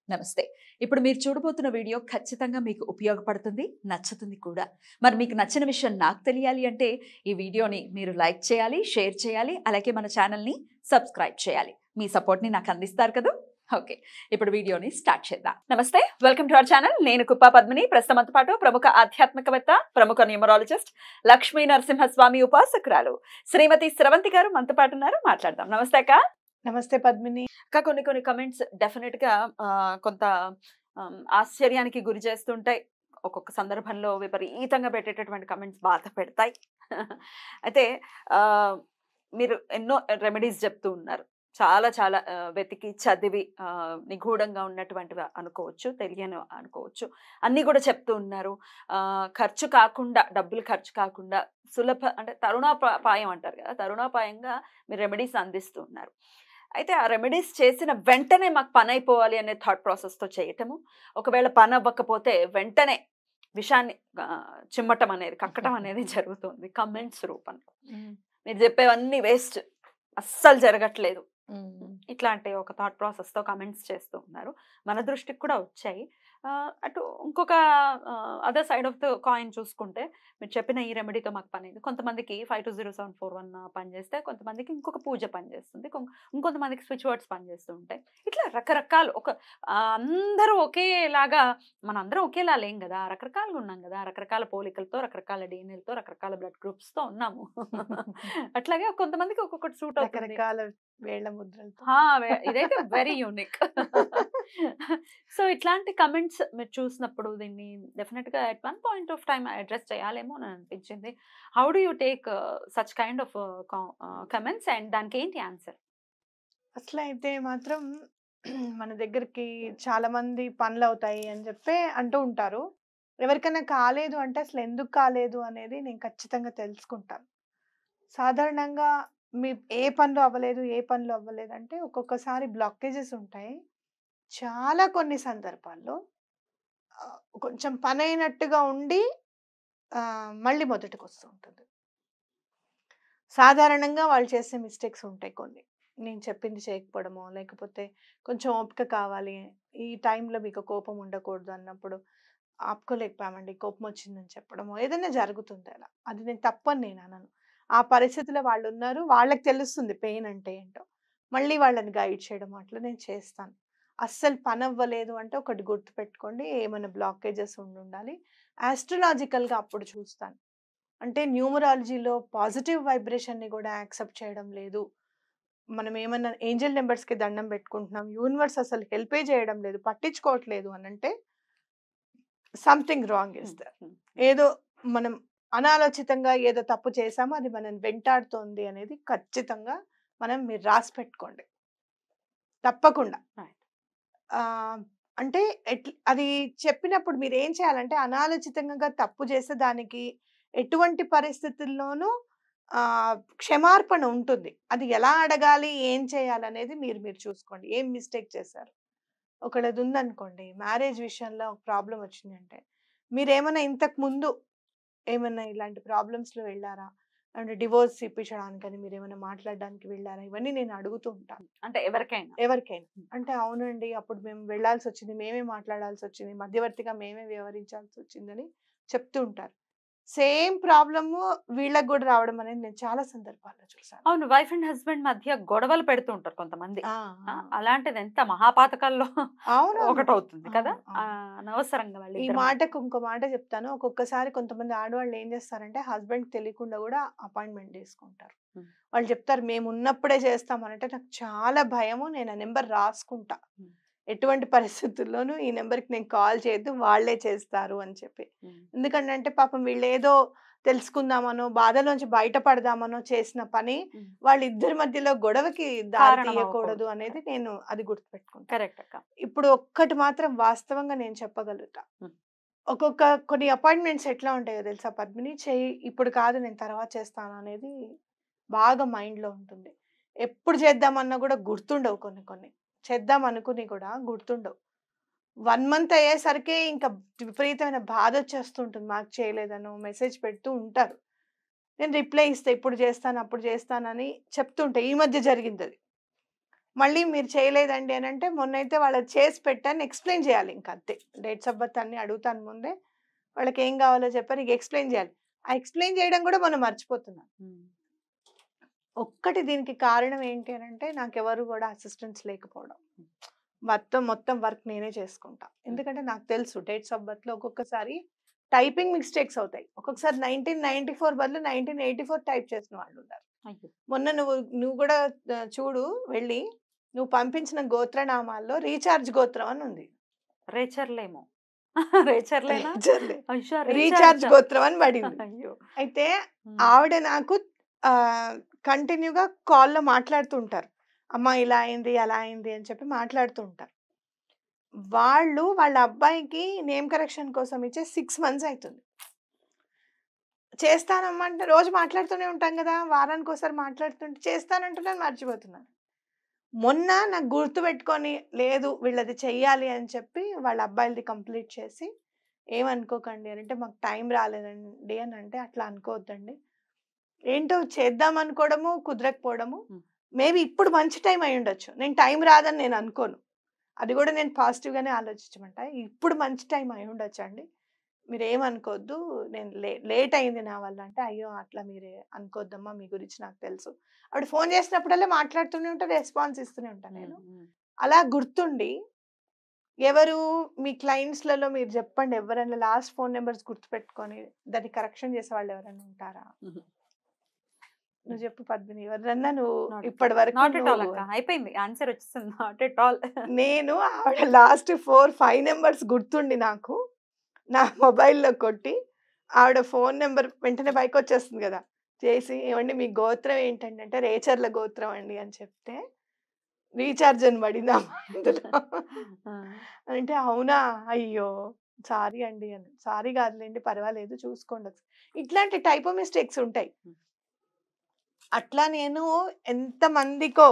నమస్తే. ఇప్పుడు మీరు చూడబోతున్న వీడియో ఖచ్చితంగా మీకు ఉపయోగపడుతుంది, నచ్చుతుంది కూడా. మరి మీకు నచ్చిన విషయం నాకు తెలియాలి అంటే ఈ వీడియోని మీరు లైక్ చేయాలి, షేర్ చేయాలి, అలాగే మన ఛానల్‌ని సబ్స్క్రైబ్ చేయాలి. మీ సపోర్ట్‌ని నాకు అందిస్తారు కదూ! ఓకే. ఇప్పుడు వీడియోని స్టార్ట్ చేద్దాం. నమస్తే. Welcome to our channel. నేను కుప్పా పద్మిని. ప్రస్తుతం మనతో పాటు ప్రముఖ ఆధ్యాత్మికవేత్త, ప్రముఖ న్యూమరాలజిస్ట్, లక్ష్మీ నరసింహస్వామి ఉపాసకురాలు శ్రీమతి స్రవంతి గారు మనతో పాటు ఉన్నారు. మాట్లాడదాం. నమస్తే అక్క. నమస్తే పద్మిని. ఇంకా కొన్ని కమెంట్స్ డెఫినెట్‌గా కొంత ఆశ్చర్యానికి గురి చేస్తుంటాయి. ఒక్కొక్క సందర్భంలో విపరీతంగా పెట్టేటటువంటి కమెంట్స్ బాధ పెడతాయి. అయితే మీరు ఎన్నో రెమెడీస్ చెప్తూ ఉన్నారు. చాలా చాలా వెతికి, చదివి నిగూఢంగా ఉన్నటువంటివి అనుకోవచ్చు, తెలియని అనుకోవచ్చు. అన్నీ కూడా చెప్తూ ఉన్నారు. ఖర్చు కాకుండా, డబ్బులు ఖర్చు కాకుండా అంటే తరుణోపాయం అంటారు కదా! తరుణోపాయంగా మీరు రెమెడీస్ అందిస్తూ ఉన్నారు. అయితే ఆ రెమెడీస్ చేసిన వెంటనే మాకు పని అయిపోవాలి అనే థాట్ ప్రాసెస్‌తో చేయటము. ఒకవేళ పని అవ్వకపోతే వెంటనే విషాన్ని చిమ్మటం అనేది, కక్కటం అనేది జరుగుతుంది కమెంట్స్ రూపంలో. మీరు చెప్పేవన్నీ వేస్ట్, అస్సలు జరగట్లేదు. ఇట్లాంటి ఒక థాట్ ప్రాసెస్‌తో కమెంట్స్ చేస్తూ ఉన్నారు. మన దృష్టికి కూడా వచ్చాయి. అటు ఇంకొక other side of the coin చూసుకుంటే మీరు చెప్పిన ఈ రెమెడీతో మాకు పనైంది. కొంతమందికి 520741 పనిచేస్తే, కొంతమందికి ఇంకొక పూజ పనిచేస్తుంది. ఇంకొంతమందికి స్విచ్ వర్డ్స్ పనిచేస్తూ ఉంటాయి. ఇట్లా రకరకాలు అందరూ ఒకేలాగా, మనందరం ఒకేలా లేం కదా! రకరకాలుగా ఉన్నాం కదా! రకరకాల పోలికలతో, రకరకాల డీఎన్ఏలతో, రకరకాల బ్లడ్ గ్రూప్స్‌తో ఉన్నాము. అట్లాగే కొంతమందికి ఒక్కొక్కటి సూట్ అవుతుంది. రకరకాల వేళ్ళ ముద్రలతో. ఇదైతే వెరీ యూనిక్. సో ఇట్లాంటి కమెంట్స్ మీరు చూసినప్పుడు దీన్ని డెఫినెట్‌గా at one point of time address చేయాలేమో అని అనిపించింది. How do you take such kind of comments and దానికి ఏంటి ఆన్సర్? అసలైతే మాత్రం మన దగ్గరికి చాలా మంది పనులవుతాయి అని చెప్పి అంటూ ఉంటారు. ఎవరికైనా కాలేదు అంటే అసలు ఎందుకు కాలేదు అనేది నేను ఖచ్చితంగా తెలుసుకుంటాను. సాధారణంగా మీ ఏ పనులు అవ్వలేదు, ఏ పనులు అవ్వలేదు అంటే ఒక్కొక్కసారి బ్లాకేజెస్ ఉంటాయి. చాలా కొన్ని సందర్భాల్లో కొంచెం పనైనట్టుగా ఉండి మళ్ళీ మొదటికొస్తూ ఉంటుంది. సాధారణంగా వాళ్ళు చేసే మిస్టేక్స్ ఉంటాయి కొన్ని. నేను చెప్పింది చేయకపోవడమో, లేకపోతే కొంచెం ఓపిక కావాలి, ఈ టైంలో మీకు కోపం ఉండకూడదు అన్నప్పుడు ఆపుకోలేకపోయామండి, కోపం వచ్చిందని చెప్పడమో, ఏదైనా జరుగుతుంది అలా. అది నేను తప్పని నేను అనను. ఆ పరిస్థితిలో వాళ్ళున్నారు, వాళ్ళకి తెలుస్తుంది పెయిన్ అంటే ఏంటో. మళ్ళీ వాళ్ళని గైడ్ చేయడం అట్లా నేను చేస్తాను. అస్సలు పనవ్వలేదు అంటే ఒకటి గుర్తుపెట్టుకోండి, ఏమైనా బ్లాకేజెస్ ఉండుండాలి. ఆస్ట్రలాజికల్‌గా అప్పుడు చూస్తాను. అంటే న్యూమరాలజీలో పాజిటివ్ వైబ్రేషన్‌ని గూడా యాక్సెప్ట్ చేయడం లేదు. మనం ఏమన్నా ఏంజెల్ నంబర్స్‌కి దండం పెట్టుకుంటున్నాం. యూనివర్స్ అసలు హెల్పే చేయడం లేదు, పట్టించుకోవట్లేదు అనంటే సంథింగ్ రాంగ్ ఇస్ దేర్. ఏదో మనం అనాలోచితంగా ఏదో తప్పు చేశామో అది మనల్ని వెంటాడుతోంది అనేది ఖచ్చితంగా మీరు రాసి పెట్టుకోండి. తప్పకుండా. ఆహ్, అంటే అది చెప్పినప్పుడు మీరేం చేయాలంటే అనాలోచితంగా తప్పు చేస్తే దానికి ఎటువంటి పరిస్థితుల్లోనూ క్షమార్పణ ఉంటుంది. అది ఎలా అడగాలి, ఏం చేయాలనేది మీరు చూసుకోండి. ఏం మిస్టేక్ చేశారు? ఒకళ్ళది ఉందనుకోండి, మ్యారేజ్ విషయంలో ఒక ప్రాబ్లమ్ వచ్చిందంటే, మీరేమైనా ఇంతకు ముందు ఏమన్నా ఇలాంటి ప్రాబ్లమ్స్‌లో వెళ్లారా? అంటే డివోర్స్ ఇప్పించడానికని మీరేమైనా మాట్లాడడానికి వెళ్లారా? ఇవన్నీ నేను అడుగుతూ ఉంటాను. అంటే ఎవరికైనా? ఎవరికైనా. అంటే అవునండి, అప్పుడు మేము వెళ్ళాల్సొచ్చింది, మేమే మాట్లాడాల్సొచ్చింది, మధ్యవర్తిగా మేమే వ్యవహరించాల్సొచ్చిందని చెప్తూ ఉంటారు. సేమ్ ప్రాబ్లము వీళ్ళకి గూడా రావడం అనేది నేను చాలా సందర్భాల్లో చూసాను. అవును. వైఫ్ అండ్ హస్బెండ్ మధ్య గొడవలు పెడుతూ ఉంటారు కొంతమంది. ఆ! అలాంటిది ఎంత మహాపాతకాల్లో అవునవును. ఒకటవుతుంది కదా! అవును. అనవసరంగా ఈ వాళ్ళిద్దరి మాటకు ఇంకో మాట చెప్తాను. ఒక్కొక్కసారి కొంతమంది ఆడవాళ్ళు ఏం చేస్తారంటే హస్బెండ్‌కి తెలియకుండా గూడా అపాయింట్‌మెంట్ తీసుకుంటారు. హ్మ్. వాళ్ళు చెప్తారు మేమున్నప్పుడే చేస్తామనంటే నాకు చాలా భయము. నేను ఆ నంబర్ రాసుకుంటా. ఎటువంటి పరిస్థితుల్లోనూ ఈ నంబర్‌కి నేను కాల్ చేయొద్దు, వాళ్ళే చేస్తారు అని చెప్పి. ఎందుకంటే పాపం వీళ్ళేదో తెలుసుకుందామనో, బాధలోంచి బయటపడదామనో చేసిన పని వాళ్ళిద్దరి మధ్యలో గొడవకి దారి తీయకూడదు అనేది నేను అది గుర్తుపెట్టుకుంటా. కరెక్ట్ అక్క. ఇప్పుడు ఒక్కటి మాత్రం వాస్తవంగా నేను చెప్పగలుగుతా. కొన్ని అపాయింట్మెంట్స్ ఎట్లా ఉంటాయో తెలుసా పద్మిని? ఇప్పుడు కాదు నేను తర్వాత చేస్తాను అనేది బాగా మైండ్‌లో ఉంటుంది. ఎప్పుడు చేద్దామన్నా కూడా గుర్తుండవు కొన్ని. చేద్దాం అనుకుని కూడా గుర్తుండవు. 1 మంత్ అయ్యేసరికి ఇంకా విపరీతమైన బాధొచ్చేస్తుంటుంది. మాకు చేయలేదనో మెసేజ్ పెడుతూ ఉంటారు. నేను రిప్లై ఇస్తా, ఇప్పుడు చేస్తాను, అప్పుడు చేస్తానని చెప్తుంటా. ఈ మధ్య జరిగిందది. మళ్ళీ మీరు చేయలేదండి అని అంటే మొన్నైతే వాళ్ళది చేసి పెట్టాను ఎక్స్ప్లెయిన్ చేయాలి ఇంకా అంతే. డేట్స్ ఆఫ్ బర్త్ అన్ని అడుగుతాను ముందే. వాళ్ళకి ఏం కావాలో చెప్పారు ఇక ఎక్స్ప్లెయిన్ చేయాలి. ఆ ఎక్స్ప్లెయిన్ చేయడం కూడా మనం మర్చిపోతున్నాం. ఒక్కటి దీనికి కారణం ఏంటి అని అంటే నాకెవరు కూడా అసిస్టెంట్స్ లేకపోవడం. మొత్తం వర్క్ నేనే చేసుకుంటా. ఎందుకంటే నాకు తెలుసు డేట్స్ ఆఫ్ బర్త్లో ఒక్కొక్కసారి టైపింగ్ మిస్టేక్స్ అవుతాయి. ఒక్కొక్కసారి 1994 బదులు 1984 టైప్ చేసిన వాళ్ళు ఉన్నారు. మొన్న నువ్వు కూడా చూడు వెళ్ళి నువ్వు పంపించిన గోత్రనామాల్లో రీఛార్జ్ గోత్రం అని ఉంది. రేచర్లేమో రేచర్లేనా రీఛార్జ్ గోత్రం అని పడింది. అయితే ఆవిడ నాకు కంటిన్యూగా కాల్లో మాట్లాడుతూ ఉంటారు. అమ్మ ఇలా అయింది అలా అయింది అని చెప్పి మాట్లాడుతూ ఉంటారు. వాళ్ళ అబ్బాయికి నేమ్ కరెక్షన్ కోసం ఇచ్చే 6 months అవుతుంది. చేస్తానమ్మా అంటే రోజు మాట్లాడుతూనే ఉంటాం కదా, వారానికి ఒకసారి మాట్లాడుతుంటే చేస్తానంటున్నాను మర్చిపోతున్నాను. మొన్న నాకు గుర్తు పెట్టుకొని లేదు వీళ్ళది చెయ్యాలి అని చెప్పి వాళ్ళ అబ్బాయిలది కంప్లీట్ చేసి ఏమనుకోకండి అని అంటే మాకు టైం రాలేదండి అని అంటే అట్లా అనుకోవద్దండి. ఏంటో చేద్దాం అనుకోవడము కుదరకపోవడము మేబీ ఇప్పుడు మంచి టైం అయి ఉండొచ్చు. నేను టైం రాదని నేను అనుకోను. అది కూడా నేను పాజిటివ్గానే ఆలోచించమంట. ఇప్పుడు మంచి టైం అయి ఉండొచ్చు అండి, మీరు ఏమనుకోవద్దు. నేను లేట్ అయింది నా వల్ల అంటే అయ్యో అట్లా మీరే అనుకోవద్దమ్మా, మీ గురించి నాకు తెలుసు. ఆవిడ ఫోన్ చేసినప్పుడల్లా మాట్లాడుతూనే ఉంటా, రెస్పాన్స్ ఇస్తూనే ఉంటాను నేను. అలా గుర్తుండి ఎవరు మీ క్లయింట్స్లలో మీరు చెప్పండి, ఎవరైనా లాస్ట్ ఫోన్ నెంబర్స్ గుర్తుపెట్టుకొని దాన్ని కరెక్షన్ చేసే వాళ్ళు ఎవరైనా ఉంటారా? నువ్వు చెప్పు పద్మిని, ఎవరన్నా నువ్వు ఇప్పటి వరకు అయిపోయింది ఆన్సర్ వచ్చేసింది. Not at all. నేను ఆవిడ లాస్ట్ 4-5 నెంబర్స్ గుర్తుండి నాకు నా మొబైల్లో కొట్టి ఆవిడ ఫోన్ నెంబర్ వెంటనే పైకి వచ్చేస్తుంది కదా, చేసి ఏమండి మీ గోత్రం ఏంటండి అంటే రేచర్ల గోత్రం అండి అని చెప్తే రీఛార్జ్ అని పడిందా ఇందులో అంటే అవునా అయ్యో సారీ అండి అని. సారీ కాదులేండి పర్వాలేదు చూసుకోండి. ఇట్లాంటి టైప్ ఆఫ్ మిస్టేక్స్ ఉంటాయి. అట్లా నేను ఎంతమందికో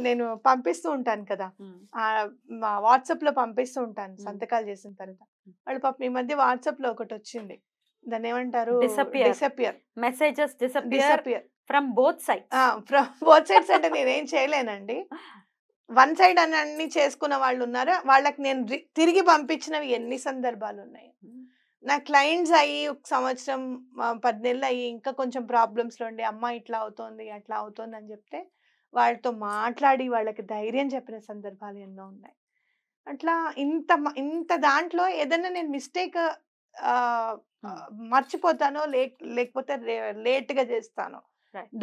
నేను పంపిస్తూ ఉంటాను కదా, వాట్సాప్లో పంపిస్తూ ఉంటాను సంతకాలు చేసిన తర్వాత. వాళ్ళు పాపం ఈ మధ్య వాట్సాప్లో ఒకటి వచ్చింది, దాన్ని ఏమంటారు, disappear messages disappear from both sides అంటే నేనేం చేయలేనండి. వన్ సైడ్ అని అన్ని చేసుకున్న వాళ్ళు ఉన్నారు, వాళ్ళకి నేను తిరిగి పంపించినవి ఎన్ని సందర్భాలు ఉన్నాయి. నా క్లయింట్స్ అయ్యి 1 సంవత్సరం 10 నెలలు అయ్యి ఇంకా కొంచెం ప్రాబ్లమ్స్లో ఉండి అమ్మ ఇట్లా అవుతోంది అట్లా అవుతోంది అని చెప్తే వాళ్ళతో మాట్లాడి వాళ్ళకి ధైర్యం చెప్పిన సందర్భాలు ఎన్నో ఉన్నాయి. అట్లా ఇంత దాంట్లో ఏదైనా నేను మిస్టేక్ మర్చిపోతానో లేకపోతే లేట్గా చేస్తాను,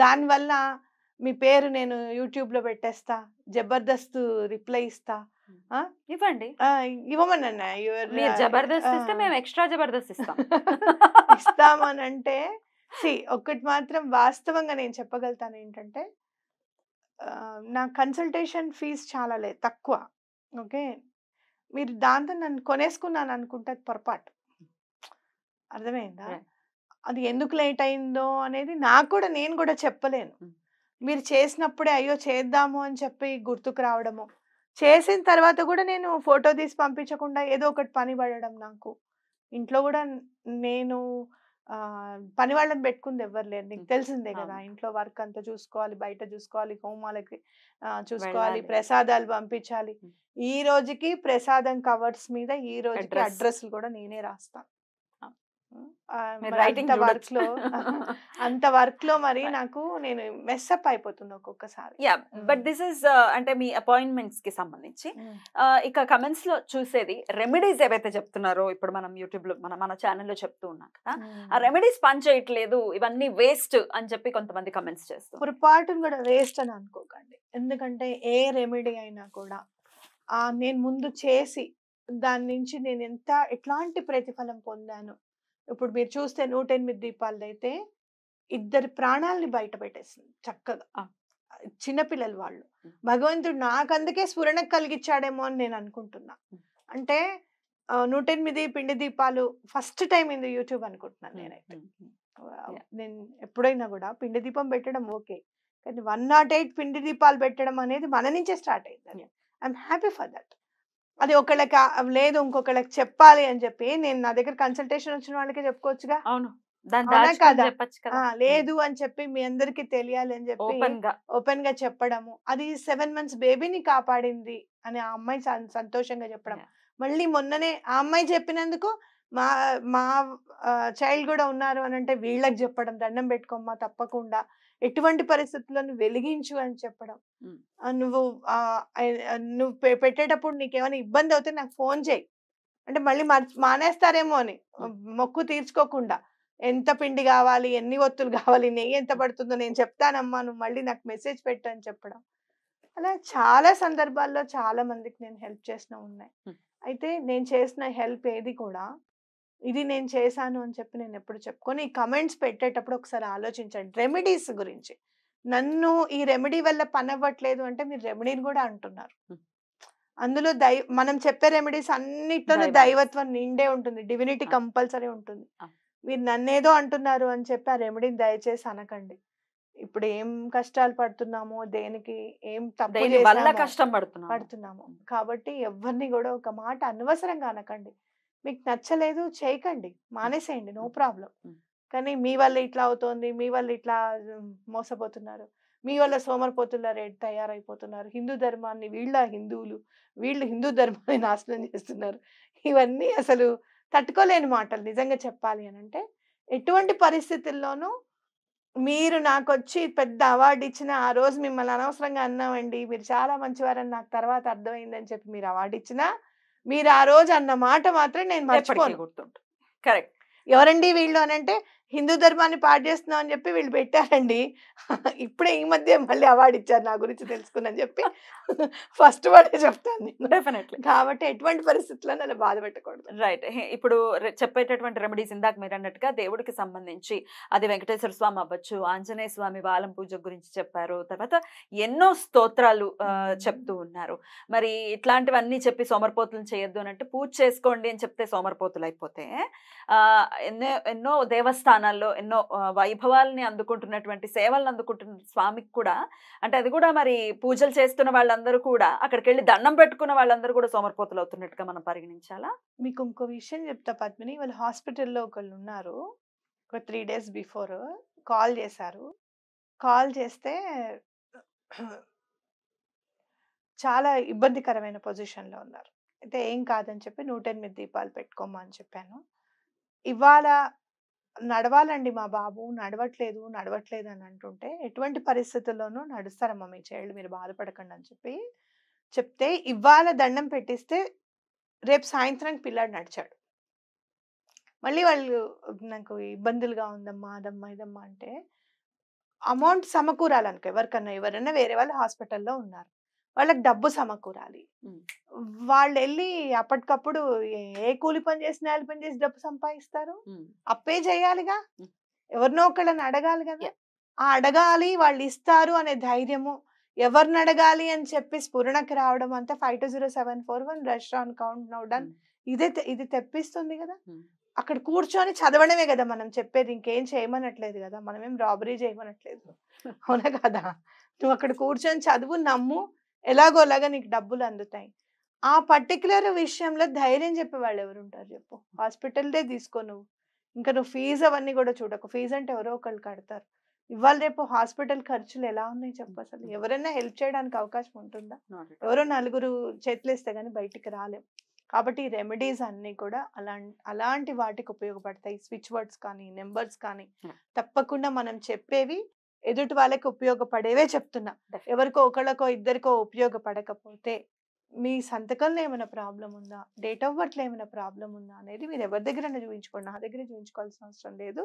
దానివల్ల మీ పేరు నేను యూట్యూబ్లో పెట్టేస్తా, జబర్దస్త్ రిప్లై ఇస్తా. ఇవ్వండి, ఇవ్వమన్నా జబర్దస్త్ ఇస్తే మేము ఎక్స్ట్రా జబర్దస్త్ ఇస్తామని అంటే ఒక్కటి మాత్రం వాస్తవంగా నేను చెప్పగలుగుతాను ఏంటంటే నా కన్సల్టేషన్ ఫీజు చాలా తక్కువ. ఓకే, మీరు దాంతో నన్ను కొనేసుకున్నాను అనుకుంటే అది పొరపాటు. అర్థమైందా? అది ఎందుకు లేట్ అయిందో అనేది నేను కూడా చెప్పలేను. మీరు చేసినప్పుడే అయ్యో చేద్దాము అని చెప్పి గుర్తుకు రావడము, చేసిన తర్వాత కూడా నేను ఫోటో తీసి పంపించకుండా ఏదో ఒకటి పని పడడం. నాకు ఇంట్లో కూడా నేను పని వాళ్ళని పెట్టుకుంది ఎవరు లేరు, నీకు తెలిసిందే కదా. ఇంట్లో వర్క్ అంతా చూసుకోవాలి, బయట చూసుకోవాలి, హోమాలకి చూసుకోవాలి, ప్రసాదాలు పంపించాలి. ఈ రోజుకి ప్రసాదం కవర్స్ మీద ఈ రోజుకి అడ్రస్లు కూడా నేనే రాస్తాను. అంత వర్క్ లో మరి నాకు నేను మెస్అప్ అయిపోతుంది ఒక్కొక్కసారి. బట్ దిస్ ఇస్ అంటే మీ అపాయింట్మెంట్స్ కి సంబంధించి ఇక కమెంట్స్ లో చూసేది రెమెడీస్ ఏవైతే చెప్తున్నారో ఇప్పుడు మనం యూట్యూబ్ లో మన ఛానల్లో చెప్తూ ఉన్నాం కదా, ఆ రెమెడీస్ పని చేయట్లేదు ఇవన్నీ వేస్ట్ అని చెప్పి కొంతమంది కమెంట్స్ చేస్తారు. పొరపాటును కూడా వేస్ట్ అని అనుకోకండి. ఎందుకంటే ఏ రెమెడీ అయినా కూడా నేను ముందు చేసి దాని నుంచి నేను ఎట్లాంటి ప్రతిఫలం పొందాను. ఇప్పుడు మీరు చూస్తే 108 దీపాలు అయితే 2 ప్రాణాలని బయట పెట్టేసింది చక్కగా. చిన్నపిల్లలు వాళ్ళు. భగవంతుడు నాకు అందుకే స్ఫురణ కలిగించాడేమో అని నేను అనుకుంటున్నా. అంటే 108 పిండి దీపాలు ఫస్ట్ టైం ఇన్ యూట్యూబ్ అనుకుంటున్నాను నేనైతే. నేను ఎప్పుడైనా కూడా పిండి దీపం పెట్టడం ఓకే, కానీ 108 పిండి దీపాలు పెట్టడం అనేది మన నుంచే స్టార్ట్ అయింది. I'm happy for that. అది ఒకళ్ళకి లేదు ఇంకొకళ్ళకి చెప్పాలి అని చెప్పి నేను నా దగ్గర కన్సల్టేషన్ వచ్చిన వాళ్ళకే చెప్పుకోవచ్చుగా. అవును, దాన్ని అవునా దాచుకొని కదా? చెప్పొచ్చు కదా. లేదు అని చెప్పి మీ అందరికి తెలియాలి అని చెప్పి ఓపెన్ గా ఓపెన్ గా చెప్పడము. అది 7 మంత్స్ బేబీని కాపాడింది అని ఆ అమ్మాయి సంతోషంగా చెప్పడం. మళ్ళీ మొన్ననే ఆ అమ్మాయి చెప్పినందుకు మా మా చైల్డ్ కూడా ఉన్నారు అని అంటే వీళ్ళకి చెప్పడం, దండం పెట్టుకోమ్మా తప్పకుండా ఎటువంటి పరిస్థితులను వెలిగించు అని చెప్పడం. నువ్వు నువ్వు పెట్టేటప్పుడు నీకేమైనా ఇబ్బంది అవుతే నాకు ఫోన్ చేయి అంటే మళ్ళీ మానేస్తారేమో అని మొక్కు తీర్చుకోకుండా ఎంత పిండి కావాలి, ఎన్ని ఒత్తులు కావాలి, నెయ్యి ఎంత పడుతుందో నేను చెప్తానమ్మా, నువ్వు మళ్ళీ నాకు మెసేజ్ పెట్టు అని చెప్పడం. అలా చాలా సందర్భాల్లో చాలా మందికి నేను హెల్ప్ చేసిన ఉన్నాయి. అయితే నేను చేసిన హెల్ప్ ఏది కూడా ఇది నేను చేశాను అని చెప్పి నేను ఎప్పుడు చెప్పుకొని ఈ కమెంట్స్ పెట్టేటప్పుడు ఒకసారి ఆలోచించండి రెమెడీస్ గురించి. నన్ను ఈ రెమెడీ వల్ల పని అవ్వట్లేదు అంటే మీరు రెమెడీని కూడా అంటున్నారు. అందులో మనం చెప్పే రెమెడీస్ అన్నిట్లోనూ దైవత్వం నిండే ఉంటుంది, డివినిటీ కంపల్సరీ ఉంటుంది. మీరు నన్నేదో అంటున్నారు అని చెప్పి ఆ రెమెడీని దయచేసి అనకండి. ఇప్పుడు ఏం కష్టాలు పడుతున్నామో, దేనికి ఏం తప్పు పడుతున్నామో కాబట్టి ఎవరిని కూడా ఒక మాట అనవసరంగా అనకండి. మీకు నచ్చలేదు చేయకండి, మానేసేయండి, నో ప్రాబ్లం. కానీ మీ వల్ల ఇట్లా అవుతోంది, మీ వల్ల ఇట్లా మోసపోతున్నారు, మీ వల్ల సోమరిపోతుల తయారైపోతున్నారు, హిందూ ధర్మాన్ని వీళ్ళు హిందూ ధర్మాన్ని నాశనం చేస్తున్నారు, ఇవన్నీ అసలు తట్టుకోలేని మాటలు నిజంగా చెప్పాలి అని అంటే. ఎటువంటి పరిస్థితుల్లోనూ మీరు నాకొచ్చి పెద్ద అవార్డు ఇచ్చిన ఆ రోజు మిమ్మల్ని అనవసరంగా అన్నామండి, మీరు చాలా మంచివారని నాకు తర్వాత అర్థమైందని చెప్పి మీరు అవార్డు ఇచ్చినా మీరు ఆ రోజు అన్న మాట మాత్రం నేను మర్చిపోను. గుర్తుంటుంది. కరెక్ట్. ఎవరండి వీళ్ళు అనంటే హిందూ ధర్మాన్ని పాడు చేస్తున్నాం అని చెప్పి వీళ్ళు పెట్టారండి. ఇప్పుడే ఈ మధ్య మళ్ళీ అవార్డు ఇచ్చారు నా గురించి తెలుసుకుని చెప్పి ఫస్ట్ వర్డే చెప్తాను నేను. డెఫినెట్లీ. కాబట్టి ఎటువంటి పరిస్థితుల్లో నన్ను బాధ పెట్టకూడదు. రైట్. ఇప్పుడు చెప్పేటటువంటి రెమెడీస్ ఇందాక మీరు అన్నట్టుగా దేవుడికి సంబంధించి అది వెంకటేశ్వర స్వామి అవ్వచ్చు, ఆంజనేయ స్వామి బాలం పూజ గురించి చెప్పారు, తర్వాత ఎన్నో స్తోత్రాలు చెప్తూ ఉన్నారు. మరి ఇట్లాంటివన్నీ చెప్పి సోమరిపోతులను చేయొద్దు అని అంటే పూజ చేసుకోండి అని చెప్తే సోమరిపోతులు అయిపోతే ఎన్నో దేవస్థానాల్లో ఎన్నో వైభవాల్ని అందుకుంటున్నటువంటి సేవలను అందుకుంటున్న స్వామికి కూడా అంటే అది కూడా మరి పూజలు చేస్తున్న వాళ్ళందరూ కూడా అక్కడికి వెళ్ళి దండం పెట్టుకున్న వాళ్ళందరూ కూడా సోమరిపోతులు అవుతున్నట్టుగా మనం పరిగణించాలా? మీకు ఇంకో విషయం చెప్తా పద్మిని, వాళ్ళు హాస్పిటల్లో ఒకళ్ళు ఉన్నారు. ఒక 3 days బిఫోర్ కాల్ చేశారు. కాల్ చేస్తే చాలా ఇబ్బందికరమైన పొజిషన్లో ఉన్నారు. అయితే ఏం కాదని చెప్పి 108 దీపాలు పెట్టుకోమా అని చెప్పాను. ఇవాళ నడవాలండి మా బాబు, నడవట్లేదు అని అంటుంటే ఎటువంటి పరిస్థితుల్లోనూ నడుస్తారమ్మా మీ చైల్డ్, మీరు బాధపడకండి అని చెప్తే ఇవాళ దండం పెట్టిస్తే రేపు సాయంత్రానికి పిల్లాడు నడిచాడు. మళ్ళీ వాళ్ళు నాకు ఇబ్బందులుగా ఉందమ్మా, అదమ్మా, ఇదమ్మా అంటే అమౌంట్ సమకూరాలనుకో ఎవరైనా వేరే వాళ్ళు హాస్పిటల్లో ఉన్నారు, వాళ్ళకి డబ్బు సమకూరాలి. వాళ్ళు వెళ్ళి అప్పటికప్పుడు ఏ కూలి పని చేసి నేల పని చేసి డబ్బు సంపాదిస్తారు? అప్పే చేయాలిగా, ఎవరినో ఒకళ్ళని అడగాలి కదా. ఆ అడగాలి, వాళ్ళు ఇస్తారు అనే ధైర్యము, ఎవరిని అడగాలి అని చెప్పి స్ఫురణకి రావడం అంతా 520741 రెస్టారెంట్ కౌంట్ నౌ డన్ ఇది తెప్పిస్తుంది కదా. అక్కడ కూర్చొని చదవడమే కదా మనం చెప్పేది, ఇంకేం చేయమనట్లేదు కదా, మనమేం రాబరీ చేయమనట్లేదు, అవునా కదా. నువ్వు అక్కడ కూర్చొని చదువు, నమ్ము, ఎలాగోలాగా నీకు డబ్బులు అందుతాయి. ఆ పర్టికులర్ విషయంలో ధైర్యం చెప్పే వాళ్ళు ఎవరు ఉంటారు చెప్పు? హాస్పిటల్దే తీసుకో నువ్వు, ఇంకా నువ్వు ఫీజు అవన్నీ కూడా చూడకు. ఫీజు అంటే ఎవరో ఒకళ్ళు కడతారు. ఇవాళ రేపు హాస్పిటల్ ఖర్చులు ఎలా ఉన్నాయి చెప్పు? అసలు ఎవరైనా హెల్ప్ చేయడానికి అవకాశం ఉంటుందా? ఎవరో నలుగురు చేతులేస్తే కానీ బయటికి రాలేం. కాబట్టి ఈ రెమెడీస్ అన్నీ కూడా అలాంటి వాటికి ఉపయోగపడతాయి. స్విచ్ వర్డ్స్ కానీ, నెంబర్స్ కానీ తప్పకుండా మనం చెప్పేవి ఎదుటి వాళ్ళకి ఉపయోగపడేవే చెప్తున్నా. ఎవరికో ఒకళ్ళకో ఇద్దరికో ఉపయోగపడకపోతే మీ సంతకంలో ఏమైనా ప్రాబ్లం ఉందా, డేట్ ఆఫ్ బర్త్లో ఏమైనా ప్రాబ్లం ఉందా అనేది మీరు ఎవరి దగ్గరైనా చూపించుకోండి. నా దగ్గర చూపించుకోవాల్సిన అవసరం లేదు,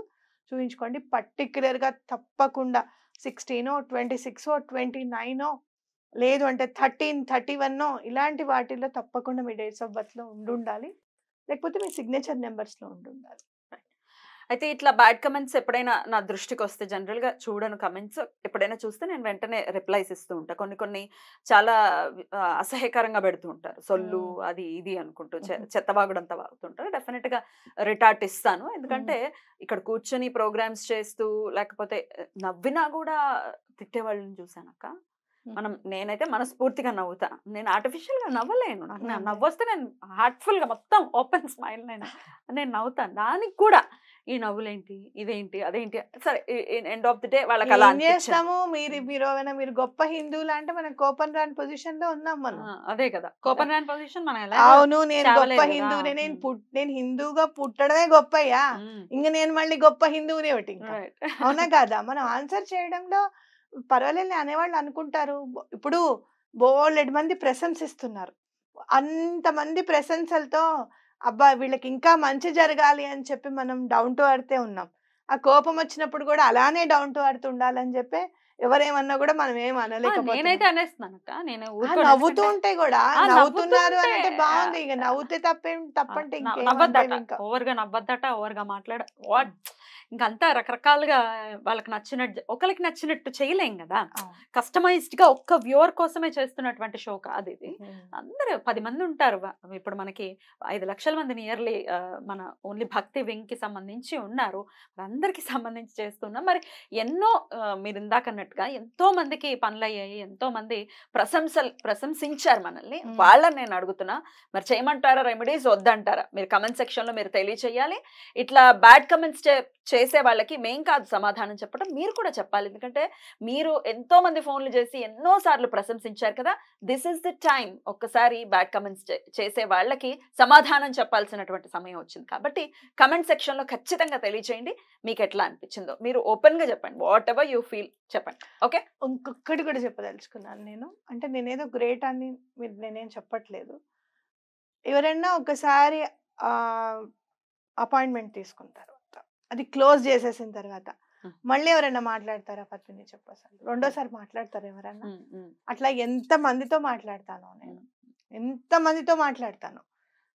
చూపించుకోండి. పర్టిక్యులర్గా తప్పకుండా 16, 26, 29 లేదు అంటే 13, 31 ఇలాంటి వాటిల్లో తప్పకుండా మీ డేట్స్ ఆఫ్ బర్త్లో ఉండాలి, లేకపోతే మీ సిగ్నేచర్ నెంబర్స్లో ఉండాలి. అయితే ఇట్లా బ్యాడ్ కమెంట్స్ ఎప్పుడైనా నా దృష్టికి వస్తే జనరల్గా చూడను కమెంట్స్, ఎప్పుడైనా చూస్తే నేను వెంటనే రిప్లైస్ ఇస్తూ ఉంటాను. కొన్ని చాలా అసహ్యకరంగా పెడుతూ ఉంటారు, సొల్లు అది ఇది అనుకుంటూ చెత్తవాగుడంతా వాగుతుంటారు. డెఫినెట్గా రిటార్ట్ ఇస్తాను. ఎందుకంటే ఇక్కడ కూర్చొని ప్రోగ్రామ్స్ చేస్తూ లేకపోతే నవ్వినా కూడా తిట్టేవాళ్ళని చూసానక్క. నేనైతే మనస్ఫూర్తిగా నవ్వుతా, నేను ఆర్టిఫిషియల్ గా నవ్వలేను. నాకు నవ్వొస్తే నేను హార్ట్ఫుల్ గా మొత్తం ఓపెన్ స్మైల్ నేను నవ్వుతాను. దానికి కూడా ఈ నవ్వులేంటి, ఇదేంటి, అదేంటి, సరే ఎండ్ ఆఫ్ ది డే వాళ్ళకి అలా ఏం అనిపించింది. చేస్తాము మీరు గొప్ప హిందువులు అంటే మనం కోపం రాని పొజిషన్ లో ఉన్నాం మనం. అదే కదా, కోపం రాని పొజిషన్ మనం ఎలా అవును నేను గొప్ప చావలేదు కదా. హిందువునే, నేను హిందువుగా పుట్టడమే గొప్పయ్యా, ఇంక నేను మళ్ళీ గొప్ప హిందువునే ఒకటి ఇంకా. అవునా కాదా? మనం ఆన్సర్ చేయడంలో పర్వాలేదు అనేవాళ్ళు అనుకుంటారు. ఇప్పుడు బోలెడు మంది ప్రశంసిస్తున్నారు. అంతమంది ప్రశంసలతో అబ్బా వీళ్ళకి ఇంకా మంచి జరగాలి అని చెప్పి మనం డౌన్ టు ఎర్తే ఉన్నాం. ఆ కోపం వచ్చినప్పుడు కూడా అలానే డౌన్ టు ఎర్త్ ఉండాలని చెప్పి ఎవరేమన్నా కూడా మనం ఏం నేనైతే అనలేకపోతున్నాం. అనేస్తున్నాను అక్క, నేను నవ్వుతూ ఉంటే కూడా నవ్వుతూ నవ్వుతున్నారు ఉంటే అనంటే బాగుంది. ఇక నవ్వుతే తప్పంటే ఇంకేమంటే నవ్వద్దట, ఇంకా ఓవర్గా నవ్వద్దట, ఓవర్గా వాట్ ఇంకంతా రకరకాలుగా వాళ్ళకి నచ్చినట్టు ఒకరికి నచ్చినట్టు చేయలేం కదా. కస్టమైజ్డ్ గా ఒక్క వ్యూవర్ కోసమే చేస్తున్నటువంటి షో కాదు ఇది. అందరూ 10 మంది ఉంటారు. ఇప్పుడు మనకి 5 లక్షల మంది నియర్లీ మన ఓన్లీ భక్తి వింగ్ కి సంబంధించి ఉన్నారు. అందరికి సంబంధించి చేస్తున్నాం. మరి ఎన్నో మీరు ఇందాక అన్నట్టుగా ఎంతో మందికి పనులు అయ్యాయి, ఎంతో మంది ప్రశంసించారు మనల్ని. వాళ్ళని నేను అడుగుతున్నా, మరి చేయమంటారా రెమెడీస్, వద్దంటారా? మీరు కమెంట్ సెక్షన్ లో మీరు తెలియచేయాలి. ఇట్లా బ్యాడ్ కమెంట్స్ చేసే వాళ్ళకి మేం కాదు సమాధానం చెప్పడం, మీరు కూడా చెప్పాలి. ఎందుకంటే మీరు ఎంతో మంది ఫోన్లు చేసి ఎన్నో సార్లు ప్రశంసించారు కదా. దిస్ ఇస్ ద టైం, ఒక్కసారి బ్యాడ్ కమెంట్స్ చేసే వాళ్ళకి సమాధానం చెప్పాల్సినటువంటి సమయం వచ్చింది. కాబట్టి కమెంట్ సెక్షన్ లో ఖచ్చితంగా తెలియచేయండి మీకు ఎట్లా అనిపించిందో. మీరు ఓపెన్ గా చెప్పండి, వాట్ ఎవర్ యూ ఫీల్ చెప్పండి. ఓకే, ఇంకొకటి కూడా చెప్పదలుచుకున్నాను నేను. అంటే నేనేదో గ్రేట్ అని నేనేం చెప్పట్లేదు. ఎవరైనా ఒకసారి అపాయింట్మెంట్ తీసుకున్న తర్వాత అది క్లోజ్ చేసేసిన తర్వాత మళ్ళీ ఎవరైనా మాట్లాడతారా పత్రిని చెప్పు? అసలు రెండోసారి మాట్లాడతారు ఎవరైనా? అట్లా ఎంత మందితో మాట్లాడతాను నేను, ఎంత మందితో మాట్లాడతాను.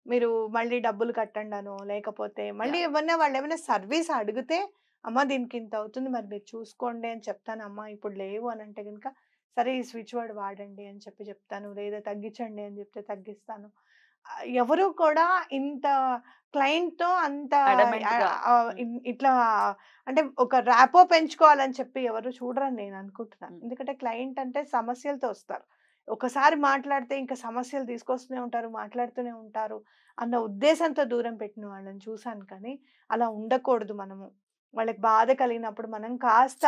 మీరు మళ్ళీ డబ్బులు కట్టండి అనో, లేకపోతే మళ్ళీ వాళ్ళు ఏమైనా సర్వీస్ అడిగితే అమ్మ దీనికి ఇంత అవుతుంది మరి మీరు చూసుకోండి అని చెప్తాను. అమ్మ ఇప్పుడు లేవు అని అంటే కనుక సరే ఈ స్విచ్ వర్డ్ వాడండి అని చెప్తాను, లేదా తగ్గించండి అని చెప్తే తగ్గిస్తాను. ఎవరు కూడా ఇంత క్లయింట్‌తో అంత ఇట్లా అంటే ఒక ర్యాపో పెంచుకోవాలని చెప్పి ఎవరు చూడరని నేను అనుకుంటున్నాను. ఎందుకంటే క్లయింట్ అంటే సమస్యలతో వస్తారు. ఒకసారి మాట్లాడితే ఇంకా సమస్యలు తీసుకొస్తూనే ఉంటారు, మాట్లాడుతూనే ఉంటారు అన్న ఉద్దేశంతో దూరం పెట్టిన వాళ్ళని చూసాను. కానీ అలా ఉండకూడదు మనము. వాళ్ళకి బాధ కలిగినప్పుడు మనం కాస్త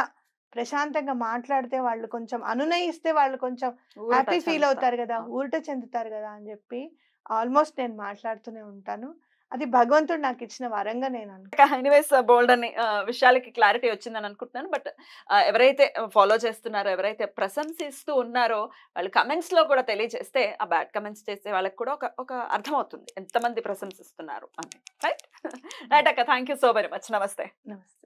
ప్రశాంతంగా మాట్లాడితే వాళ్ళు కొంచెం అనునయిస్తే వాళ్ళు కొంచెం హ్యాపీ ఫీల్ అవుతారు కదా, ఊరట చెందుతారు కదా అని చెప్పి ఆల్మోస్ట్ నేను మాట్లాడుతూనే ఉంటాను. అది భగవంతుడు నాకు ఇచ్చిన వరంగా నేను అనుకుంటున్నాను. ఎనీవేస్ బోల్డ్ అని విషయాలకి క్లారిటీ వచ్చిందని అనుకుంటున్నాను. బట్ ఎవరైతే ఫాలో చేస్తున్నారో, ఎవరైతే ప్రశంసిస్తూ ఉన్నారో వాళ్ళు కమెంట్స్ లో కూడా తెలియజేస్తే ఆ బ్యాడ్ కమెంట్స్ చేసే వాళ్ళకి కూడా ఒక అర్థం అవుతుంది ఎంతమంది ప్రశంసిస్తున్నారు అని. రైట్ రైట్ అక్క, thank you so very much. నమస్తే. నమస్తే.